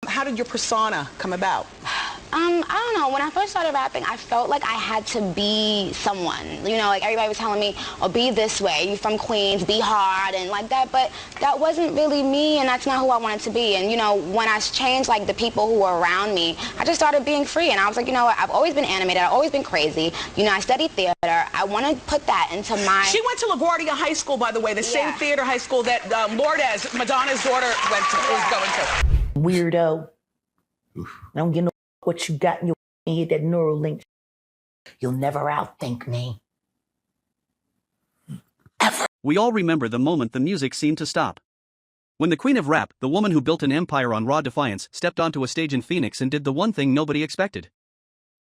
How did your persona come about? I don't know. When I first started rapping, I felt like I had to be someone. You know, like everybody was telling me, oh, be this way. You're from Queens, be hard and like that. But that wasn't really me, and that's not who I wanted to be. And, you know, when I changed, like, the people who were around me, I just started being free. And I was like, you know what? I've always been animated. I've always been crazy. You know, I studied theater. I want to put that into my... She went to LaGuardia High School, by the way, the same theater high school that Lourdes, Madonna's daughter, is going to. Weirdo. I don't get no what you got in your head, that neural link. You'll never outthink me. Ever. We all remember the moment the music seemed to stop. When the queen of rap, the woman who built an empire on raw defiance, stepped onto a stage in Phoenix and did the one thing nobody expected.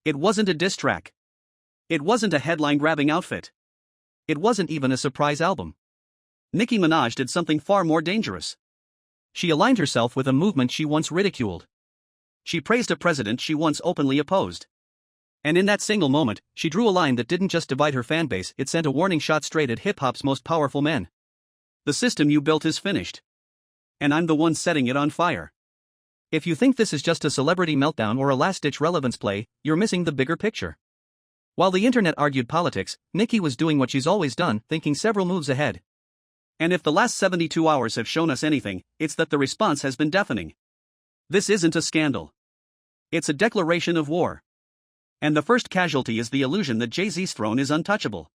It wasn't a diss track. It wasn't a headline-grabbing outfit. It wasn't even a surprise album. Nicki Minaj did something far more dangerous. She aligned herself with a movement she once ridiculed. She praised a president she once openly opposed. And in that single moment, she drew a line that didn't just divide her fanbase, it sent a warning shot straight at hip-hop's most powerful men. The system you built is finished. And I'm the one setting it on fire. If you think this is just a celebrity meltdown or a last-ditch relevance play, you're missing the bigger picture. While the internet argued politics, Nicki was doing what she's always done, thinking several moves ahead. And if the last 72 hours have shown us anything, it's that the response has been deafening. This isn't a scandal. It's a declaration of war. And the first casualty is the illusion that Jay-Z's throne is untouchable.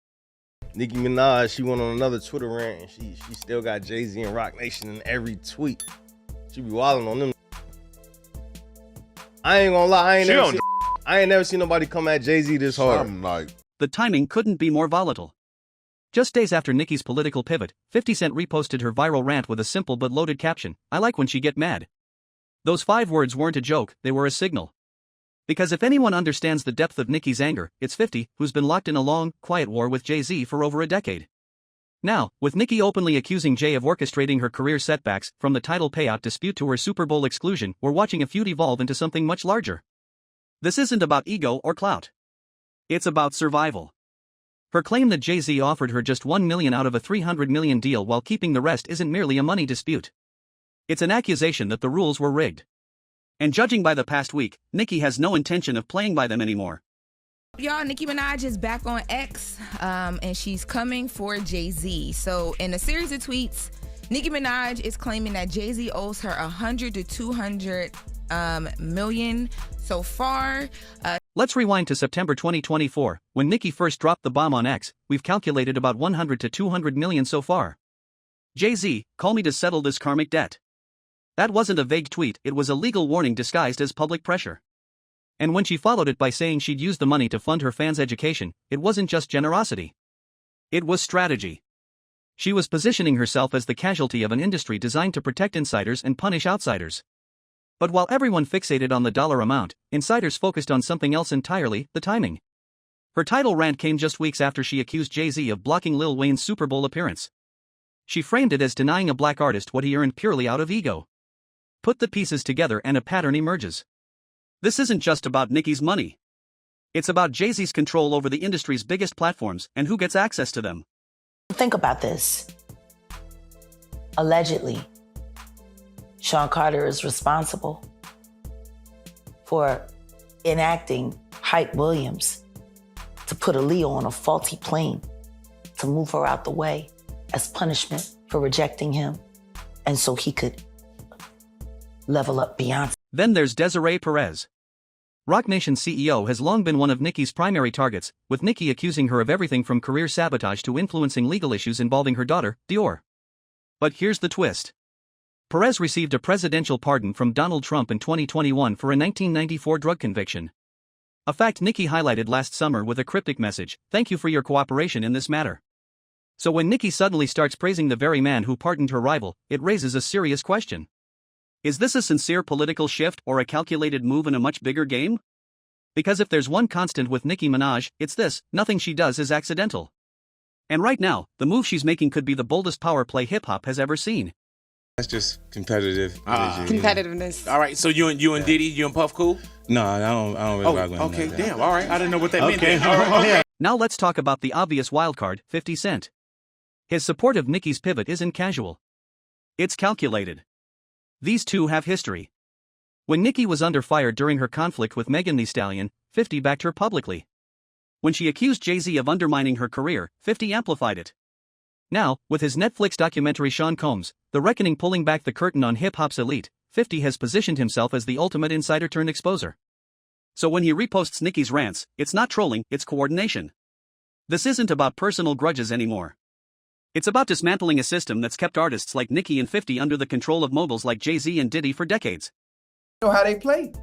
Nicki Minaj, she went on another Twitter rant and she still got Jay-Z and Roc Nation in every tweet. She be wilding on them. I ain't gonna lie, I ain't never seen nobody come at Jay-Z this hard. The timing couldn't be more volatile. Just days after Nicki's political pivot, 50 Cent reposted her viral rant with a simple but loaded caption, "I like when she get mad." Those 5 words weren't a joke, they were a signal. Because if anyone understands the depth of Nicki's anger, it's 50, who's been locked in a long, quiet war with Jay-Z for over a decade. Now, with Nicki openly accusing Jay of orchestrating her career setbacks, from the title payout dispute to her Super Bowl exclusion, we're watching a feud evolve into something much larger. This isn't about ego or clout. It's about survival. Her claim that Jay-Z offered her just $1 million out of a $300 million deal while keeping the rest isn't merely a money dispute. It's an accusation that the rules were rigged. And judging by the past week, Nicki has no intention of playing by them anymore. Y'all, Nicki Minaj is back on X, and she's coming for Jay-Z. So in a series of tweets, Nicki Minaj is claiming that Jay-Z owes her $100 to $200 million so far. Let's rewind to September 2024, when Nicki first dropped the bomb on X. We've calculated about $100 to $200 million so far. Jay-Z, call me to settle this karmic debt. That wasn't a vague tweet, it was a legal warning disguised as public pressure. And when she followed it by saying she'd use the money to fund her fans' education, it wasn't just generosity. It was strategy. She was positioning herself as the casualty of an industry designed to protect insiders and punish outsiders. But while everyone fixated on the dollar amount, insiders focused on something else entirely, the timing. Her title rant came just weeks after she accused Jay-Z of blocking Lil Wayne's Super Bowl appearance. She framed it as denying a black artist what he earned purely out of ego. Put the pieces together and a pattern emerges. This isn't just about Nicki's money. It's about Jay-Z's control over the industry's biggest platforms and who gets access to them. Think about this. Allegedly, Sean Carter is responsible for enacting Hype Williams to put Aaliyah on a faulty plane to move her out the way as punishment for rejecting him, and so he could level up Beyoncé. Then there's Desiree Perez. Roc Nation CEO has long been one of Nicki's primary targets, with Nicki accusing her of everything from career sabotage to influencing legal issues involving her daughter, Dior. But here's the twist. Perez received a presidential pardon from Donald Trump in 2021 for a 1994 drug conviction. A fact Nicki highlighted last summer with a cryptic message, "Thank you for your cooperation in this matter." So when Nicki suddenly starts praising the very man who pardoned her rival, it raises a serious question. Is this a sincere political shift or a calculated move in a much bigger game? Because if there's one constant with Nicki Minaj, it's this: nothing she does is accidental. And right now, the move she's making could be the boldest power play hip-hop has ever seen. That's just competitive. Competitiveness. All right, so you and Diddy, you and Puff cool? No, I don't really rock with him. Okay, like that. damn, all right. I didn't know what that meant. Okay. Now let's talk about the obvious wildcard, 50 Cent. His support of Nicki's pivot isn't casual. It's calculated. These two have history. When Nicki was under fire during her conflict with Megan Thee Stallion, 50 backed her publicly. When she accused Jay-Z of undermining her career, 50 amplified it. Now, with his Netflix documentary Sean Combs, The Reckoning pulling back the curtain on hip-hop's elite, 50 has positioned himself as the ultimate insider-turned-exposer. So when he reposts Nicki's rants, it's not trolling, it's coordination. This isn't about personal grudges anymore. It's about dismantling a system that's kept artists like Nicki and 50 under the control of moguls like Jay-Z and Diddy for decades. You know how they play.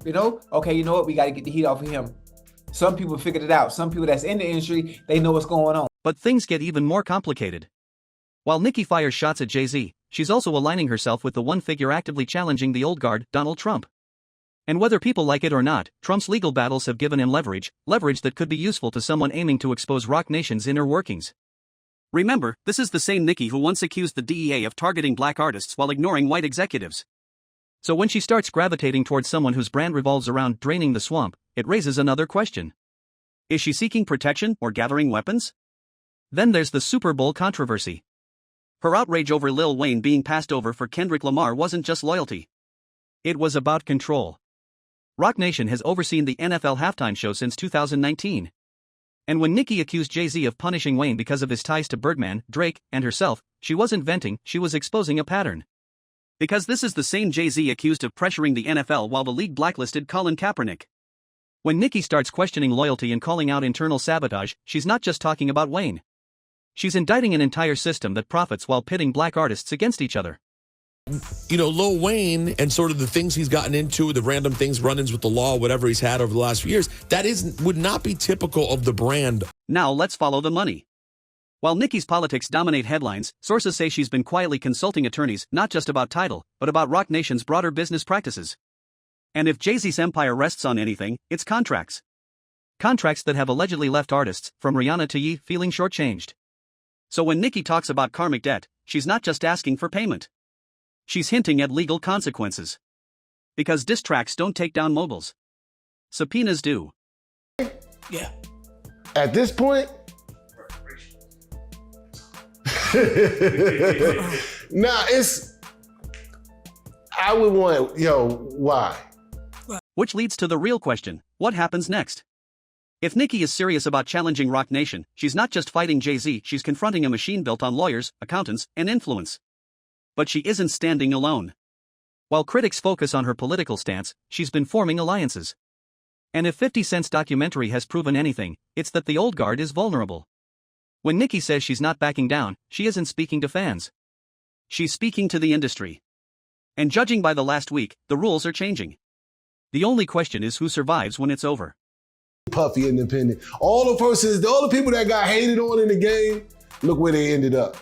You know, okay, you know what? We got to get the heat off of him. Some people figured it out. Some people that's in the industry, they know what's going on. But things get even more complicated. While Nicki fires shots at Jay-Z, she's also aligning herself with the one figure actively challenging the old guard, Donald Trump. And whether people like it or not, Trump's legal battles have given him leverage that could be useful to someone aiming to expose Roc Nation's inner workings. Remember, this is the same Nicki who once accused the DEA of targeting black artists while ignoring white executives. So when she starts gravitating towards someone whose brand revolves around draining the swamp, it raises another question. Is she seeking protection or gathering weapons? Then there's the Super Bowl controversy. Her outrage over Lil Wayne being passed over for Kendrick Lamar wasn't just loyalty. It was about control. Roc Nation has overseen the NFL halftime show since 2019. And when Nicki accused Jay-Z of punishing Wayne because of his ties to Birdman, Drake, and herself, she wasn't venting, she was exposing a pattern. Because this is the same Jay-Z accused of pressuring the NFL while the league blacklisted Colin Kaepernick. When Nicki starts questioning loyalty and calling out internal sabotage, she's not just talking about Wayne. She's indicting an entire system that profits while pitting black artists against each other. You know, Lil Wayne and sort of the things he's gotten into, the random things, run-ins with the law, whatever he's had over the last few years, would not be typical of the brand. Now let's follow the money. While Nicki's politics dominate headlines, sources say she's been quietly consulting attorneys not just about title, but about Roc Nation's broader business practices. And if Jay-Z's empire rests on anything, it's contracts. Contracts that have allegedly left artists, from Rihanna to Ye, feeling shortchanged. So when Nicki talks about karmic debt, she's not just asking for payment. She's hinting at legal consequences. Because diss tracks don't take down moguls. Subpoenas do. Yeah. At this point, I would want, why? Which leads to the real question, what happens next? If Nicki is serious about challenging Roc Nation, she's not just fighting Jay-Z, she's confronting a machine built on lawyers, accountants, and influence. But she isn't standing alone. While critics focus on her political stance, she's been forming alliances. And if 50 Cent's documentary has proven anything, it's that the old guard is vulnerable. When Nicki says she's not backing down, she isn't speaking to fans. She's speaking to the industry. And judging by the last week, the rules are changing. The only question is who survives when it's over. Puffy independent. All the people that got hated on in the game, look where they ended up.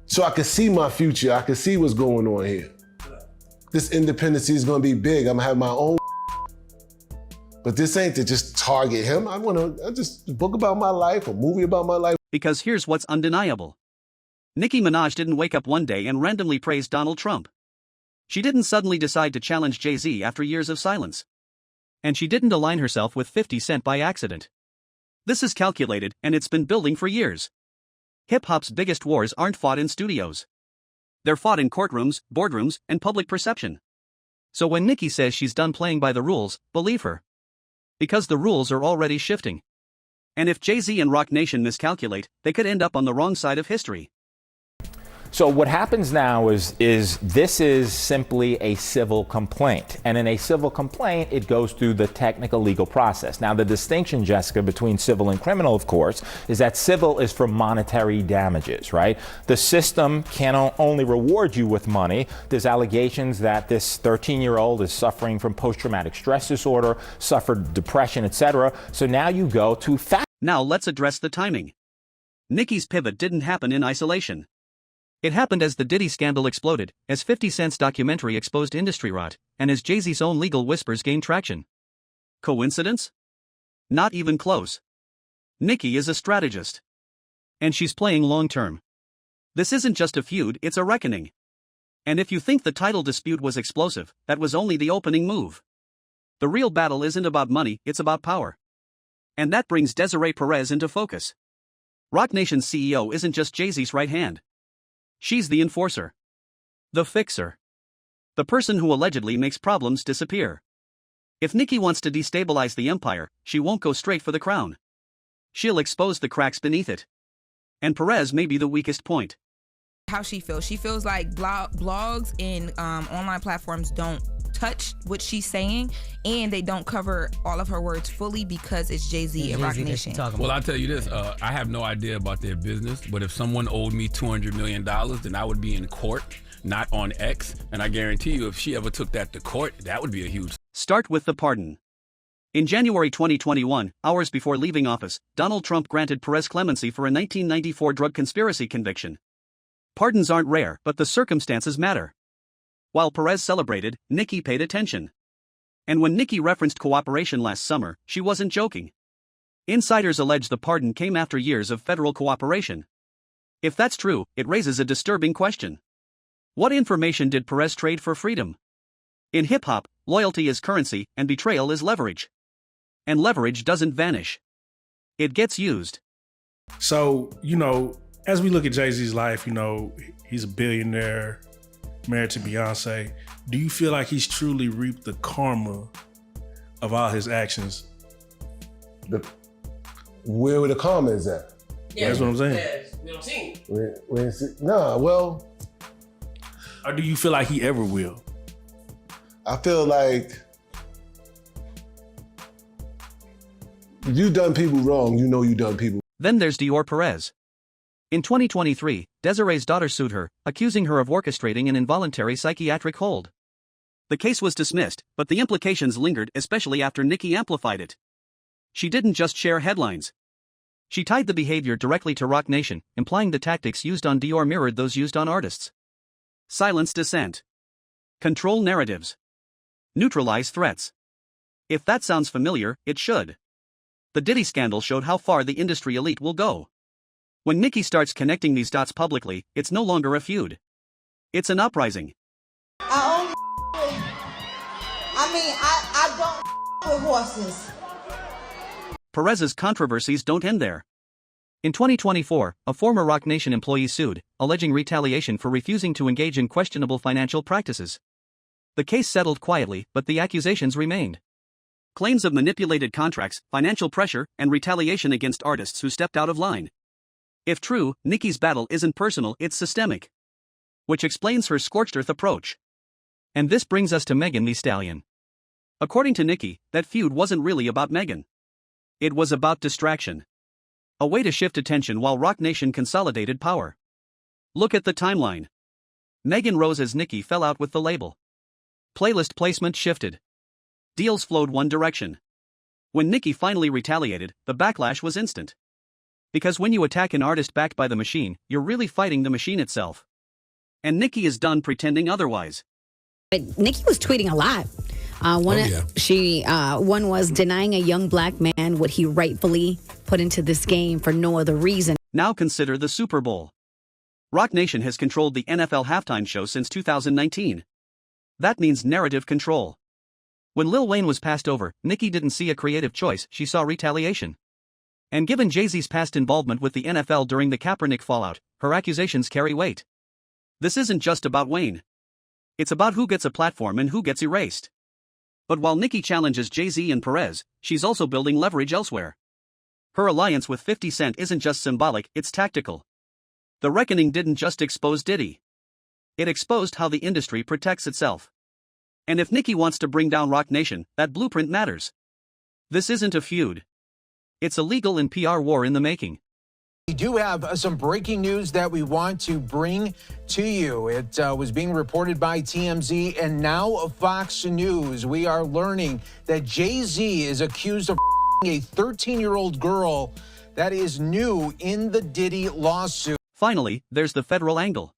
So I can see my future. I can see what's going on here. This independency is going to be big. I'm going to have my own. But this ain't to just target him. I just book about my life, a movie about my life. Because here's what's undeniable. Nicki Minaj didn't wake up one day and randomly praise Donald Trump. She didn't suddenly decide to challenge Jay-Z after years of silence. And she didn't align herself with 50 Cent by accident. This is calculated, and it's been building for years. Hip-hop's biggest wars aren't fought in studios. They're fought in courtrooms, boardrooms, and public perception. So when Nicki says she's done playing by the rules, believe her. Because the rules are already shifting. And if Jay-Z and Roc Nation miscalculate, they could end up on the wrong side of history. So what happens now is this is simply a civil complaint. And in a civil complaint, it goes through the technical legal process. Now, the distinction, Jessica, between civil and criminal, of course, is that civil is for monetary damages, right? The system can only reward you with money. There's allegations that this 13-year-old is suffering from post-traumatic stress disorder, suffered depression, etc. So now you go to Now let's address the timing. Nicki's pivot didn't happen in isolation. It happened as the Diddy scandal exploded, as 50 Cent's documentary exposed industry rot, and as Jay-Z's own legal whispers gained traction. Coincidence? Not even close. Nicki is a strategist. And she's playing long-term. This isn't just a feud, it's a reckoning. And if you think the title dispute was explosive, that was only the opening move. The real battle isn't about money, it's about power. And that brings Desiree Perez into focus. Roc Nation's CEO isn't just Jay-Z's right hand. She's the enforcer. The fixer. The person who allegedly makes problems disappear. If Nicki wants to destabilize the empire, she won't go straight for the crown. She'll expose the cracks beneath it. And Perez may be the weakest point. How she feels. She feels like blogs and online platforms don't touch what she's saying, and they don't cover all of her words fully because it's Jay-Z and Roc Nation. Well, I'll tell you this. I have no idea about their business, but if someone owed me $200 million, then I would be in court, not on X. And I guarantee you, if she ever took that to court, that would be a huge... Start with the pardon. In January 2021, hours before leaving office, Donald Trump granted Perez clemency for a 1994 drug conspiracy conviction. Pardons aren't rare, but the circumstances matter. While Perez celebrated, Nicki paid attention. And when Nicki referenced cooperation last summer, she wasn't joking. Insiders allege the pardon came after years of federal cooperation. If that's true, it raises a disturbing question. What information did Perez trade for freedom? In hip-hop, loyalty is currency and betrayal is leverage. And leverage doesn't vanish. It gets used. So, as we look at Jay-Z's life, he's a billionaire, married to Beyoncé. Do you feel like he's truly reaped the karma of all his actions? Where the karma is at? Yeah, that's what I'm saying. Yeah, we don't see it. Well. Or do you feel like he ever will? I feel like if you done people wrong, you done people. Then there's Dior Perez. In 2023, Desiree's daughter sued her, accusing her of orchestrating an involuntary psychiatric hold. The case was dismissed, but the implications lingered, especially after Nicki amplified it. She didn't just share headlines. She tied the behavior directly to Roc Nation, implying the tactics used on Dior mirrored those used on artists. Silence dissent. Control narratives. Neutralize threats. If that sounds familiar, it should. The Diddy scandal showed how far the industry elite will go. When Nicki starts connecting these dots publicly, it's no longer a feud. It's an uprising. I don't with horses. Perez's controversies don't end there. In 2024, a former Roc Nation employee sued, alleging retaliation for refusing to engage in questionable financial practices. The case settled quietly, but the accusations remained. Claims of manipulated contracts, financial pressure, and retaliation against artists who stepped out of line. If true, Nicki's battle isn't personal, it's systemic. Which explains her scorched earth approach. And this brings us to Megan Thee Stallion. According to Nicki, that feud wasn't really about Megan. It was about distraction. A way to shift attention while Roc Nation consolidated power. Look at the timeline. Megan rose as Nicki fell out with the label. Playlist placement shifted. Deals flowed one direction. When Nicki finally retaliated, the backlash was instant. Because when you attack an artist backed by the machine, you're really fighting the machine itself. And Nicki is done pretending otherwise. But Nicki was tweeting a lot. One was denying a young black man what he rightfully put into this game for no other reason. Now consider the Super Bowl. Roc Nation has controlled the NFL halftime show since 2019. That means narrative control. When Lil Wayne was passed over, Nicki didn't see a creative choice, she saw retaliation. And given Jay-Z's past involvement with the NFL during the Kaepernick fallout, her accusations carry weight. This isn't just about Wayne. It's about who gets a platform and who gets erased. But while Nicki challenges Jay-Z and Perez, she's also building leverage elsewhere. Her alliance with 50 Cent isn't just symbolic, it's tactical. The reckoning didn't just expose Diddy. It exposed how the industry protects itself. And if Nicki wants to bring down Roc Nation, that blueprint matters. This isn't a feud. It's a legal and PR war in the making. We do have some breaking news that we want to bring to you. It was being reported by TMZ and now Fox News. We are learning that Jay-Z is accused of a 13-year-old girl. That is new in the Diddy lawsuit. Finally, there's the federal angle.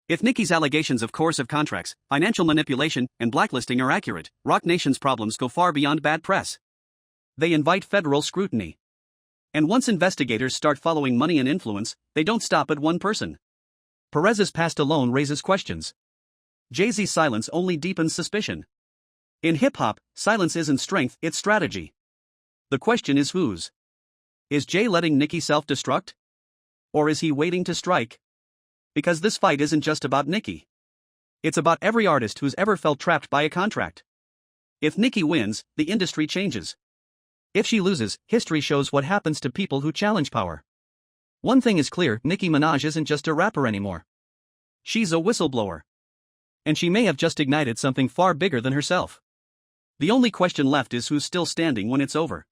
If Nicki's allegations of coercive contracts, financial manipulation, and blacklisting are accurate, Roc Nation's problems go far beyond bad press. They invite federal scrutiny. And once investigators start following money and influence, they don't stop at one person. Perez's past alone raises questions. Jay-Z's silence only deepens suspicion. In hip-hop, silence isn't strength, it's strategy. The question is whose? Is Jay letting Nicki self-destruct? Or is he waiting to strike? Because this fight isn't just about Nicki. It's about every artist who's ever felt trapped by a contract. If Nicki wins, the industry changes. If she loses, history shows what happens to people who challenge power. One thing is clear, Nicki Minaj isn't just a rapper anymore. She's a whistleblower. And she may have just ignited something far bigger than herself. The only question left is who's still standing when it's over.